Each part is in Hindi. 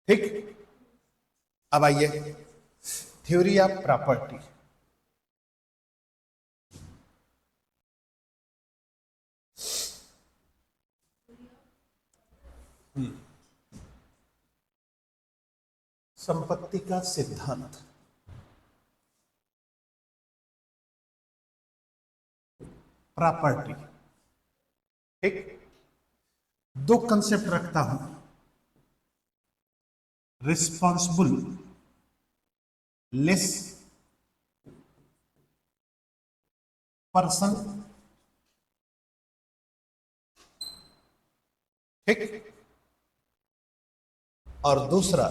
ठीक। अब आइए थ्योरी ऑफ प्रॉपर्टी। संपत्ति का सिद्धांत। प्रॉपर्टी। ठीक। दो कंसेप्ट रखता हूं, रिस्पॉन्सिबल लेस पर्सन, ठीक, और दूसरा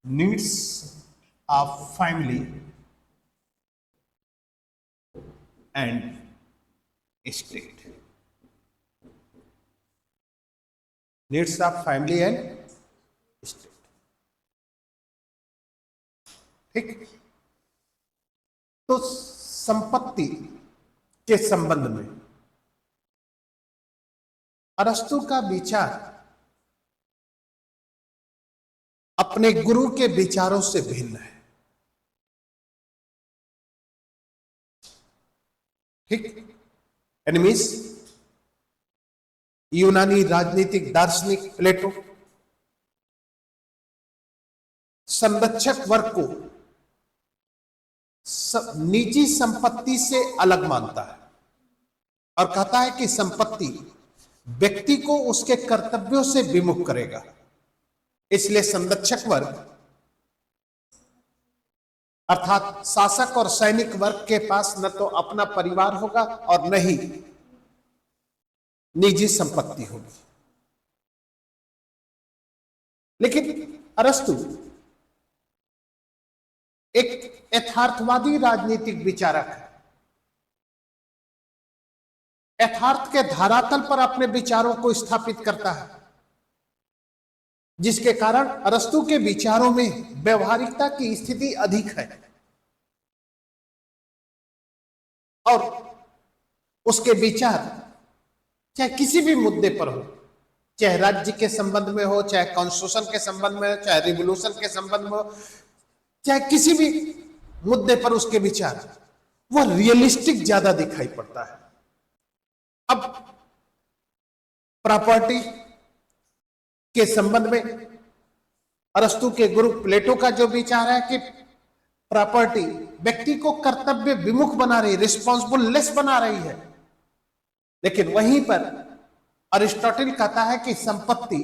needs of family and state. Needs of family and state. ठीक। तो संपत्ति के संबंध में अरस्तु का विचार अपने गुरु के विचारों से भिन्न है। ठीक। एनिमीज यूनानी राजनीतिक दार्शनिक प्लेटो संरक्षक वर्ग को निजी संपत्ति से अलग मानता है और कहता है कि संपत्ति व्यक्ति को उसके कर्तव्यों से विमुख करेगा। इसलिए संरक्षक वर्ग अर्थात शासक और सैनिक वर्ग के पास न तो अपना परिवार होगा और न ही निजी संपत्ति होगी। लेकिन अरस्तु एक यथार्थवादी राजनीतिक विचारक है। यथार्थ के धरातल पर अपने विचारों को स्थापित करता है, जिसके कारण अरस्तु के विचारों में व्यवहारिकता की स्थिति अधिक है और उसके विचार चाहे किसी भी मुद्दे पर हो, चाहे राज्य के संबंध में हो, चाहे कॉन्स्टिट्यूशन के संबंध में हो, चाहे रिवोल्यूशन के संबंध में हो, चाहे किसी भी मुद्दे पर उसके विचार वह रियलिस्टिक ज्यादा दिखाई पड़ता है। अब प्रॉपर्टी के संबंध में अरस्तु के गुरु प्लेटो का जो विचार है कि प्रॉपर्टी व्यक्ति को कर्तव्य विमुख बना रही, रिस्पॉन्सिबल लेस बना रही है। लेकिन वहीं पर अरिस्टोटल कहता है कि संपत्ति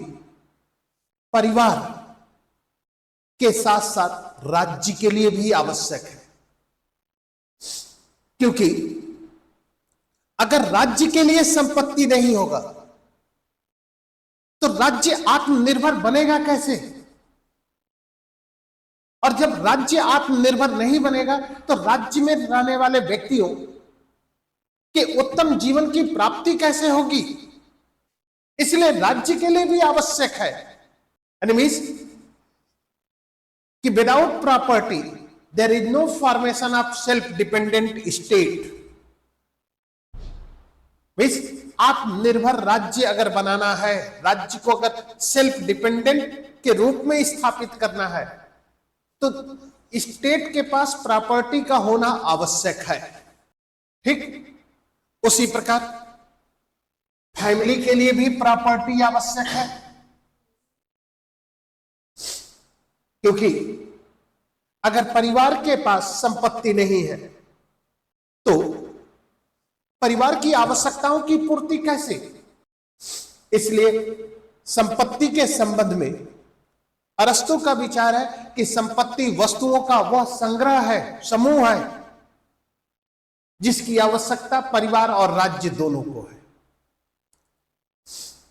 परिवार के साथ साथ राज्य के लिए भी आवश्यक है, क्योंकि अगर राज्य के लिए संपत्ति नहीं होगा तो राज्य आत्मनिर्भर बनेगा कैसे? और जब राज्य आत्मनिर्भर नहीं बनेगा तो राज्य में रहने वाले व्यक्तियों के उत्तम जीवन की प्राप्ति कैसे होगी? इसलिए राज्य के लिए भी आवश्यक है। एनिमीज कि without property there is no formation of self dependent state. आत्मनिर्भर राज्य अगर बनाना है, राज्य को अगर सेल्फ डिपेंडेंट के रूप में स्थापित करना है तो स्टेट के पास प्रॉपर्टी का होना आवश्यक है। ठीक। उसी प्रकार फैमिली के लिए भी प्रॉपर्टी आवश्यक है, क्योंकि अगर परिवार के पास संपत्ति नहीं है तो परिवार की आवश्यकताओं की पूर्ति कैसे? इसलिए संपत्ति के संबंध में अरस्तु का विचार है कि संपत्ति वस्तुओं का वह संग्रह है, समूह है, जिसकी आवश्यकता परिवार और राज्य दोनों को है।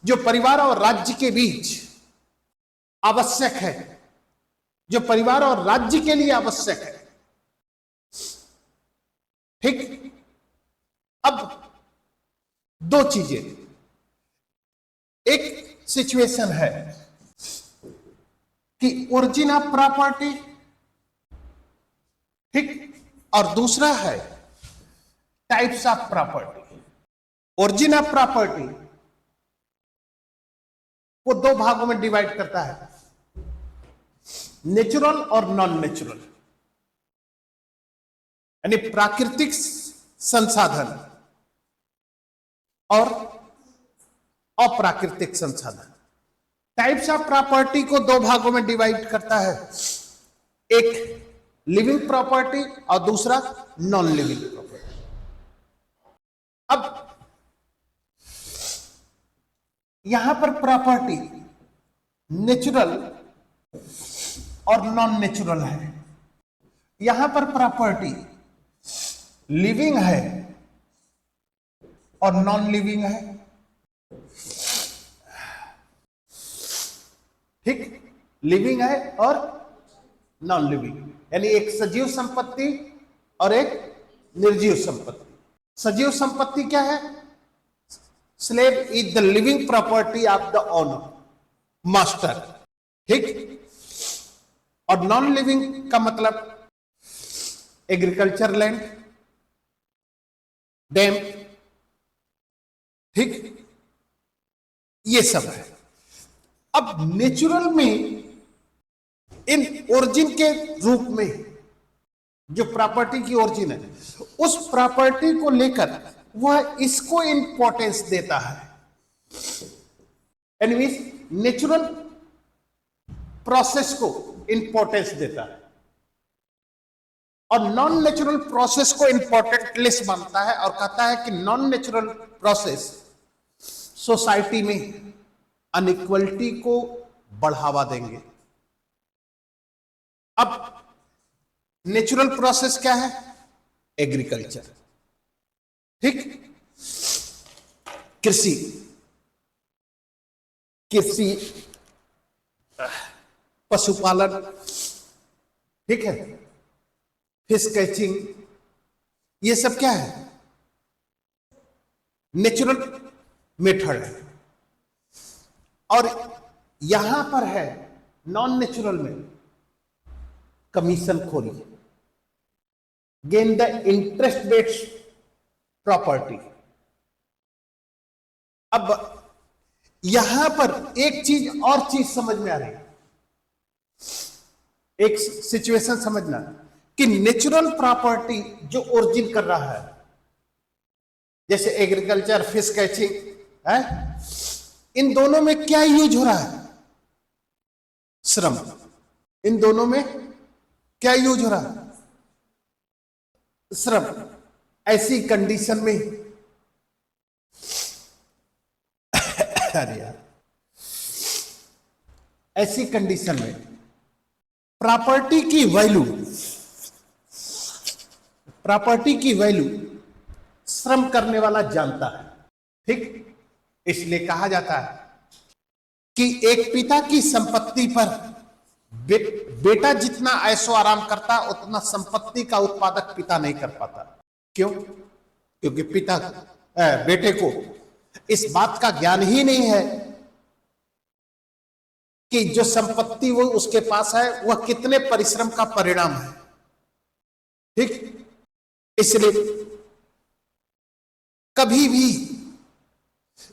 जो परिवार और राज्य के बीच आवश्यक है, जो परिवार और राज्य के लिए आवश्यक है। ठीक। अब दो चीजें, एक सिचुएशन है कि ओरिजिन ऑफ प्रॉपर्टी, ठीक, और दूसरा है types of property. Origin of property को दो भागों में डिवाइड करता है, नेचुरल और नॉन नेचुरल, यानी प्राकृतिक संसाधन और अप्राकृतिक संसाधन। टाइप्स ऑफ प्रॉपर्टी को दो भागों में डिवाइड करता है, एक लिविंग प्रॉपर्टी और दूसरा नॉन लिविंग प्रॉपर्टी। अब यहां पर प्रॉपर्टी नेचुरल और नॉन नेचुरल है, यहां पर प्रॉपर्टी लिविंग है और नॉन लिविंग है। ठीक, लिविंग है और नॉन लिविंग, यानी एक सजीव संपत्ति और एक निर्जीव संपत्ति। सजीव संपत्ति क्या है? Slave is the living property of the owner, master. ठीक, और नॉन लिविंग का मतलब एग्रीकल्चर लैंड, डैम, ठीक, ये सब है। अब नेचुरल में इन ओरिजिन के रूप में जो प्रॉपर्टी की ओरिजिन है, उस प्रॉपर्टी को लेकर वह इसको इंपॉर्टेंस देता है। एनीवेज नेचुरल प्रोसेस को इंपॉर्टेंस देता है और नॉन नेचुरल प्रोसेस को इंपॉर्टेंट लेस मानता है और कहता है कि नॉन नेचुरल प्रोसेस सोसाइटी में अनइक्वलिटी को बढ़ावा देंगे। अब नेचुरल प्रोसेस क्या है? एग्रीकल्चर, ठीक, कृषि, पशुपालन, ठीक है, फिश कैचिंग, ये सब क्या है? नेचुरल मेथड है। और यहां पर है नॉन नेचुरल में कमीशन खोरी, gain the interest based property. अब यहां पर एक चीज और चीज समझ में आ रही है, एक सिचुएशन समझना कि नेचुरल प्रॉपर्टी जो ओरिजिन कर रहा है, जैसे एग्रीकल्चर, फिश कैचिंग है, इन दोनों में क्या यूज हो रहा है? श्रम। इन दोनों में क्या यूज हो रहा है? श्रम। ऐसी कंडीशन में अरे यार, ऐसी कंडीशन में प्रॉपर्टी की वैल्यू श्रम करने वाला जानता है। ठीक, इसलिए कहा जाता है कि एक पिता की संपत्ति पर बेटा जितना ऐशो आराम करता उतना संपत्ति का उत्पादक पिता नहीं कर पाता। क्यों? क्योंकि बेटे को इस बात का ज्ञान ही नहीं है कि जो संपत्ति वो उसके पास है वह कितने परिश्रम का परिणाम है। ठीक, इसलिए कभी भी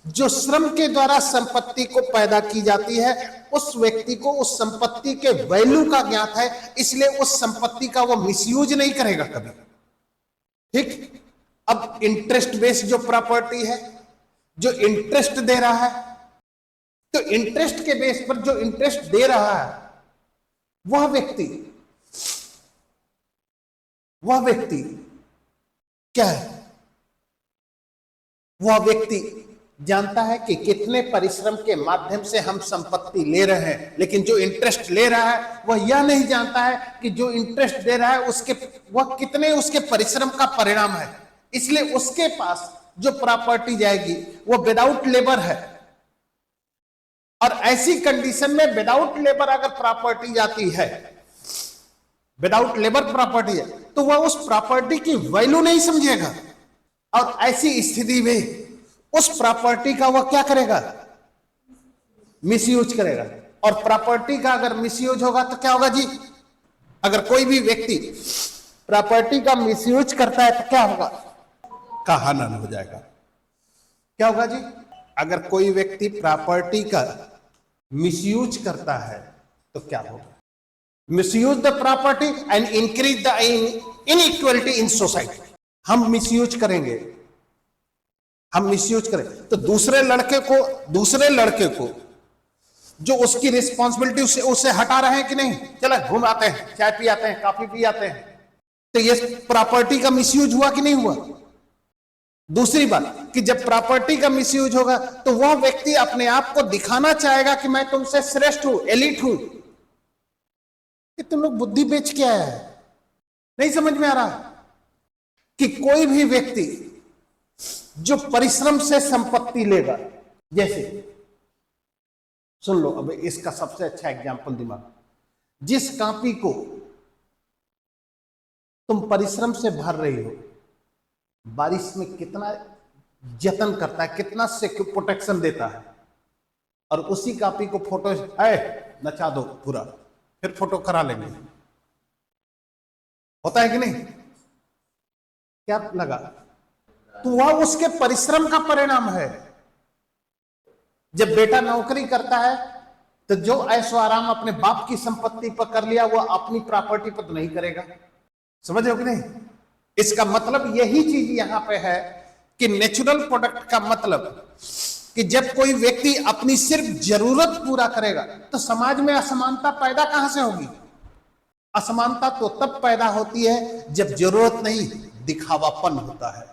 जो श्रम के द्वारा संपत्ति को पैदा की जाती है, उस व्यक्ति को उस संपत्ति के वैल्यू का ज्ञात है, इसलिए उस संपत्ति का वो मिसयूज नहीं करेगा कभी। ठीक, अब इंटरेस्ट बेस्ड जो प्रॉपर्टी है, जो इंटरेस्ट दे रहा है, तो इंटरेस्ट के बेस पर जो इंटरेस्ट दे रहा है वह व्यक्ति क्या है? वह व्यक्ति जानता है कि कितने परिश्रम के माध्यम से हम संपत्ति ले रहे हैं, लेकिन जो इंटरेस्ट ले रहा है वह यह नहीं जानता है कि जो इंटरेस्ट दे रहा है वह कितने उसके परिश्रम का परिणाम है। इसलिए उसके पास जो प्रॉपर्टी जाएगी वो विदाउट लेबर है, और ऐसी कंडीशन में विदाउट लेबर अगर प्रॉपर्टी जाती है, विदाउट लेबर प्रॉपर्टी है, तो वह उस प्रॉपर्टी की वैल्यू नहीं समझेगा, और ऐसी स्थिति में उस प्रॉपर्टी का वह क्या करेगा? मिसयूज करेगा। और प्रॉपर्टी का अगर मिसयूज होगा तो क्या होगा जी? अगर कोई भी व्यक्ति प्रॉपर्टी का मिसयूज करता है तो क्या होगा? का हनन हो जाएगा। क्या होगा जी? अगर कोई व्यक्ति प्रॉपर्टी का मिसयूज करता है तो क्या होगा? Misuse the property and increase the inequality in society. हम मिसयूज करेंगे, हम मिसयूज करें तो दूसरे लड़के को जो उसकी रिस्पॉन्सिबिलिटी उसे हटा रहे हैं कि नहीं? चलो घूम आते हैं, चाय पी आते हैं, कॉफी पी आते हैं, तो ये प्रॉपर्टी का मिसयूज हुआ कि नहीं हुआ? दूसरी बात कि जब प्रॉपर्टी का मिसयूज होगा तो वह व्यक्ति अपने आप को दिखाना चाहेगा कि मैं तुमसे श्रेष्ठ हूं, एलिट हूं। कि तुम लोग बुद्धि बेच के आया है, नहीं समझ में आ रहा कि कोई भी व्यक्ति जो परिश्रम से संपत्ति लेगा, जैसे सुन लो, अब इसका सबसे अच्छा एग्जांपल दिमाग, जिस कॉपी को तुम परिश्रम से भर रही हो, बारिश में कितना जतन करता है, कितना से प्रोटेक्शन देता है, और उसी कॉपी को फोटो है नचा दो पूरा, फिर फोटो करा लेंगे, होता है कि नहीं? क्या लगा? तो वह उसके परिश्रम का परिणाम है। जब बेटा नौकरी करता है तो जो ऐशो आराम अपने बाप की संपत्ति पर कर लिया, वह अपनी प्रॉपर्टी पर तो नहीं करेगा। समझ रहे हो कि नहीं? इसका मतलब यही चीज यहां पे है कि नेचुरल प्रोडक्ट का मतलब कि जब कोई व्यक्ति अपनी सिर्फ जरूरत पूरा करेगा तो समाज में असमानता पैदा कहां से होगी? असमानता तो तब पैदा होती है जब जरूरत नहीं, दिखावापन होता है,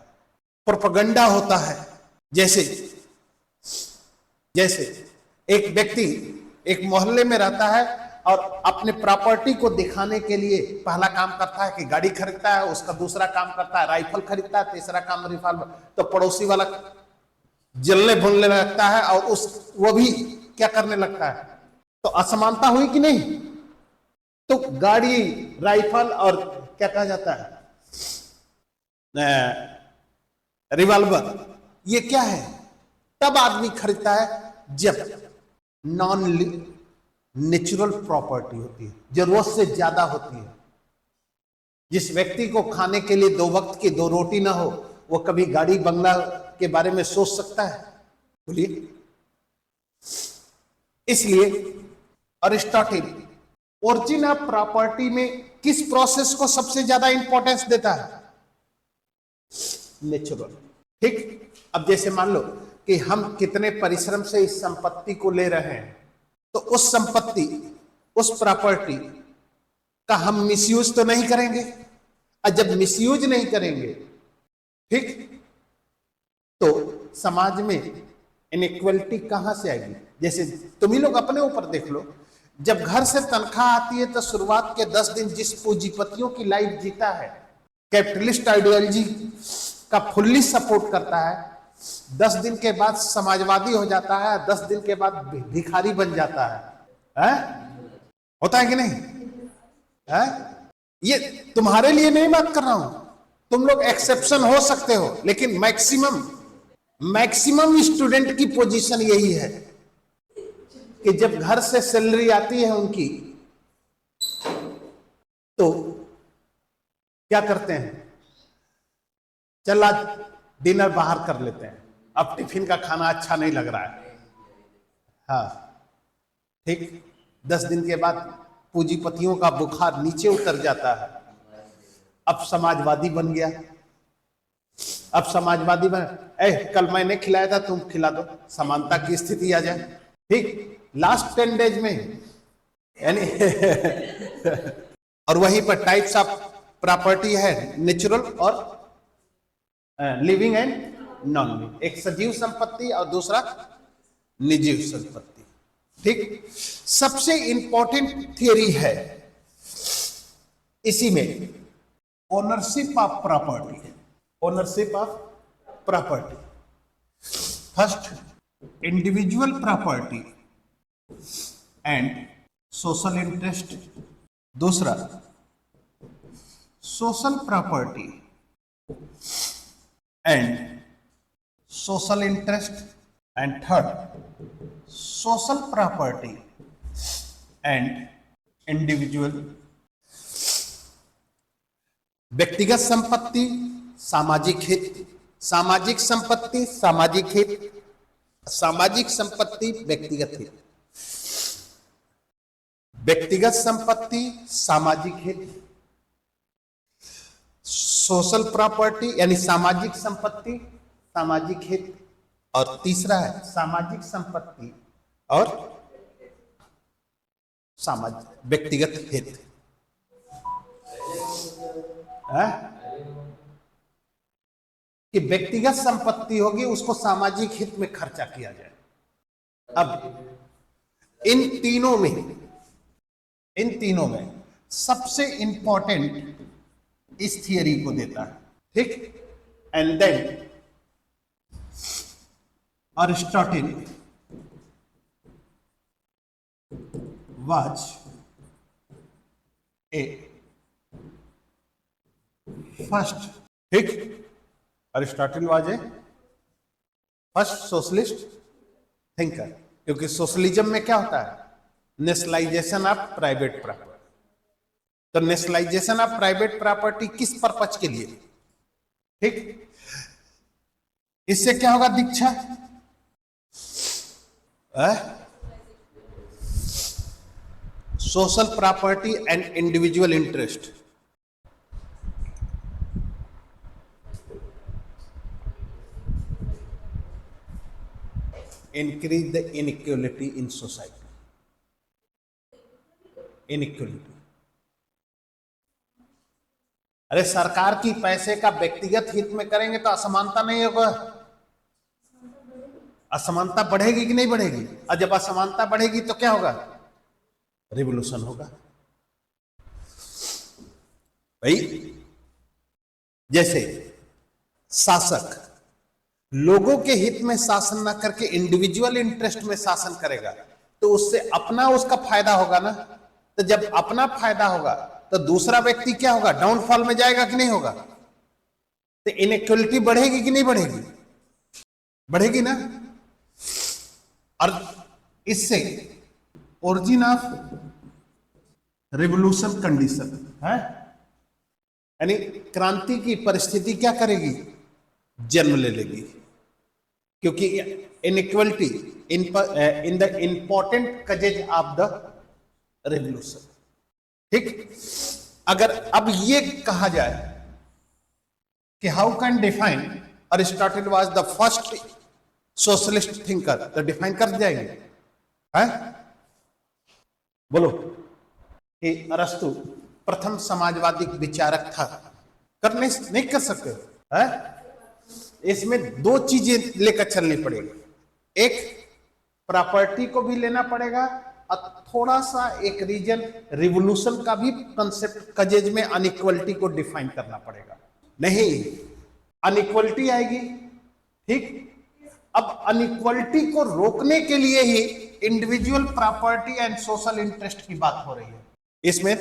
प्रोपेगेंडा होता है। जैसे एक व्यक्ति एक मोहल्ले में रहता है और अपने प्रॉपर्टी को दिखाने के लिए पहला काम करता है कि गाड़ी खरीदता है, उसका दूसरा काम करता है राइफल खरीदता है, तीसरा काम रिवॉल्वर। तो पड़ोसी वाला जलने भूनने लगता है और वो भी क्या करने लगता है? तो असमानता हुई कि नहीं? तो गाड़ी, राइफल और क्या कहा जाता है, रिवॉल्वर, ये क्या है? तब आदमी खरीदता है जब नॉन नेचुरल प्रॉपर्टी होती है, जरूरत से ज्यादा होती है। जिस व्यक्ति को खाने के लिए 2 वक्त की 2 रोटी ना हो, वो कभी गाड़ी बंगला के बारे में सोच सकता है? बोलिए। इसलिए अरिस्टोटल ओरिजिन ऑफ प्रॉपर्टी में किस प्रोसेस को सबसे ज्यादा इंपॉर्टेंस देता है? नेचुरल। ठीक। अब जैसे मान लो कि हम कितने परिश्रम से इस संपत्ति को ले रहे हैं, तो उस संपत्ति, उस प्रॉपर्टी का हम मिसयूज तो नहीं करेंगे। और जब मिसयूज नहीं करेंगे, ठीक, तो समाज में इनइक्वलिटी कहां से आएगी? जैसे तुम ही लोग अपने ऊपर देख लो, जब घर से तनख्वाह आती है तो शुरुआत के 10 दिन जिस पूंजीपतियों की लाइफ जीता है, कैपिटलिस्ट आइडियोलॉजी का फुल्ली सपोर्ट करता है, 10 दिन के बाद समाजवादी हो जाता है, 10 दिन के बाद भिखारी बन जाता है? होता है कि नहीं? है? ये तुम्हारे लिए नहीं बात कर रहा हूं, तुम लोग एक्सेप्शन हो सकते हो, लेकिन मैक्सिमम स्टूडेंट की पोजीशन यही है कि जब घर से सैलरी आती है उनकी, तो क्या करते हैं? चल आज डिनर बाहर कर लेते हैं, अब टिफिन का खाना अच्छा नहीं लग रहा है। हाँ, ठीक। 10 दिन के बाद पूंजीपतियों का बुखार नीचे उतर जाता है, अब समाजवादी बन गया। अब समाजवादी बन, कल मैंने खिलाया था तुम खिला दो, समानता की स्थिति आ जाए। ठीक। लास्ट 10 डेज में यानी और वहीं पर टाइप्स ऑफ प्रॉपर्टी है, नेचुरल और लिविंग एंड नॉन लिविंग। एक सजीव संपत्ति और दूसरा निर्जीव संपत्ति। ठीक। सबसे इंपॉर्टेंट थियरी है इसी में ownership of property. Ownership of property, first individual property and social interest, दूसरा social property and social interest, and third social property and individual. व्यक्तिगत संपत्ति, सामाजिक हित, सामाजिक संपत्ति, सामाजिक हित, सामाजिक संपत्ति, व्यक्तिगत हित। व्यक्तिगत संपत्ति, सामाजिक हित, सोशल प्रॉपर्टी यानी सामाजिक संपत्ति, सामाजिक हित, और तीसरा है सामाजिक संपत्ति और सामाजिक व्यक्तिगत हित है? कि व्यक्तिगत संपत्ति होगी उसको सामाजिक हित में खर्चा किया जाए। अब इन तीनों में सबसे इंपॉर्टेंट इस थियरी को देता है, ठीक। And then Aristotle was a first, ठीक, Aristotle was a first socialist thinker, क्योंकि सोशलिज्म में क्या होता है, नेशनलाइजेशन ऑफ प्राइवेट प्रॉपर्टी। तो नेशनलाइजेशन ऑफ प्राइवेट प्रॉपर्टी किस पर्पज के लिए, ठीक। इससे क्या होगा, दीक्षा social property and individual interest, increase the inequality in society, inequality। अरे सरकार की पैसे का व्यक्तिगत हित में करेंगे तो असमानता नहीं होगा, असमानता बढ़ेगी कि नहीं बढ़ेगी, और जब असमानता बढ़ेगी तो क्या होगा, रिवॉल्यूशन होगा। भाई जैसे शासक लोगों के हित में शासन ना करके इंडिविजुअल इंटरेस्ट में शासन करेगा तो उससे अपना उसका फायदा होगा ना। तो जब अपना फायदा होगा तो दूसरा व्यक्ति क्या होगा, डाउनफॉल में जाएगा कि नहीं होगा। तो इनइक्वालिटी बढ़ेगी कि नहीं बढ़ेगी, बढ़ेगी ना। और इससे ओरिजिन ऑफ रिवॉल्यूशन कंडीशन है, यानी क्रांति की परिस्थिति क्या करेगी, जन्म ले लेगी, क्योंकि inequality in the important causes of the revolution, ठीक। अगर अब ये कहा जाए कि how can define Aristotle was the first socialist thinker, तो डिफाइन कर जाएंगे, है बोलो कि अरस्तु प्रथम समाजवादी विचारक था, करने नहीं कर सकते है। इसमें दो चीजें लेकर चलनी पड़ेगी, एक प्रॉपर्टी को भी लेना पड़ेगा और थोड़ा सा एक रीजन रिवॉल्यूशन का भी कंसेप्ट कजेज में अनइक्वालिटी को डिफाइन करना पड़ेगा, नहीं अनइक्वालिटी आएगी, ठीक। अब अनइक्वालिटी को रोकने के लिए ही individual property and social interest की बात हो रही है, इसमें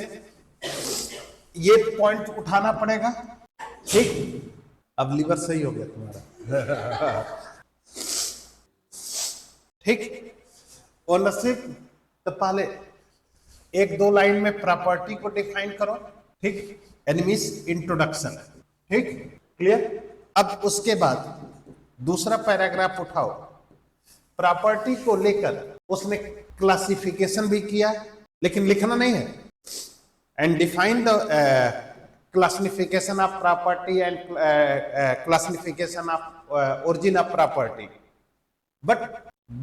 ये पॉइंट उठाना पड़ेगा, ठीक। अब लीवर सही हो गया तुम्हारा ठीक। ओनरशिप तो पहले एक दो लाइन में प्रॉपर्टी को डिफाइन करो, ठीक, एनिमीज इंट्रोडक्शन, ठीक, क्लियर। अब उसके बाद दूसरा पैराग्राफ उठाओ, प्रॉपर्टी को लेकर उसने क्लासिफिकेशन भी किया, लेकिन लिखना नहीं है, and define the classification of property and classification of origin of property, but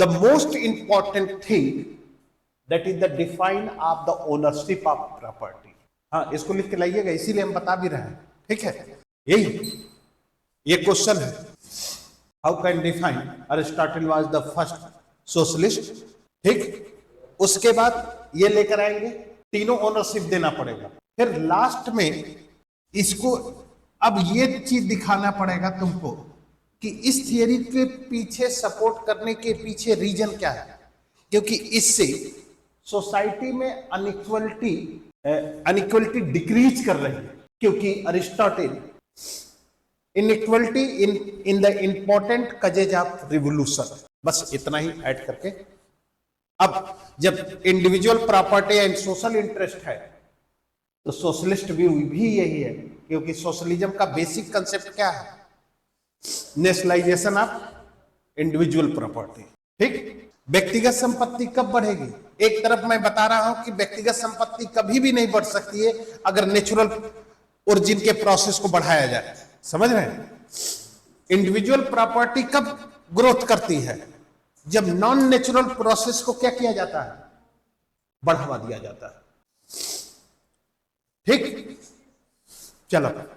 the most important thing that is the define of the ownership of property। हाँ, इसको लिख के लाइएगा, इसीलिए हम बता भी रहे हैं, ठीक है। यही ये क्वेश्चन है, how can define Aristotle was the first socialist, ठीक। उसके बाद ये लेकर आएंगे, तीनों ओनरशिप देना पड़ेगा, फिर लास्ट में इसको अब ये चीज दिखाना पड़ेगा तुमको कि इस थियरी के पीछे सपोर्ट करने के पीछे रीजन क्या है, क्योंकि इससे सोसाइटी में अनइक्वालिटी डिक्रीज कर रही है, क्योंकि Aristotle inequality in the important causes of revolution, बस इतना ही ऐड करके। अब जब individual property and social interest है तो सोशलिस्ट व्यू भी यही है, क्योंकि सोशलिज्म का बेसिक कंसेप्ट क्या है, नेशनलाइजेशन ऑफ इंडिविजुअल प्रॉपर्टी, ठीक। व्यक्तिगत संपत्ति कब बढ़ेगी, एक तरफ मैं बता रहा हूं कि व्यक्तिगत संपत्ति कभी भी नहीं बढ़ सकती है अगर नेचुरल ओरिजिन के प्रोसेस को बढ़ाया जाए। समझ रहे हैं? इंडिविजुअल प्रॉपर्टी कब ग्रोथ करती है? जब नॉन नेचुरल प्रोसेस को क्या किया जाता है? बढ़ावा दिया जाता है। ठीक, चलो।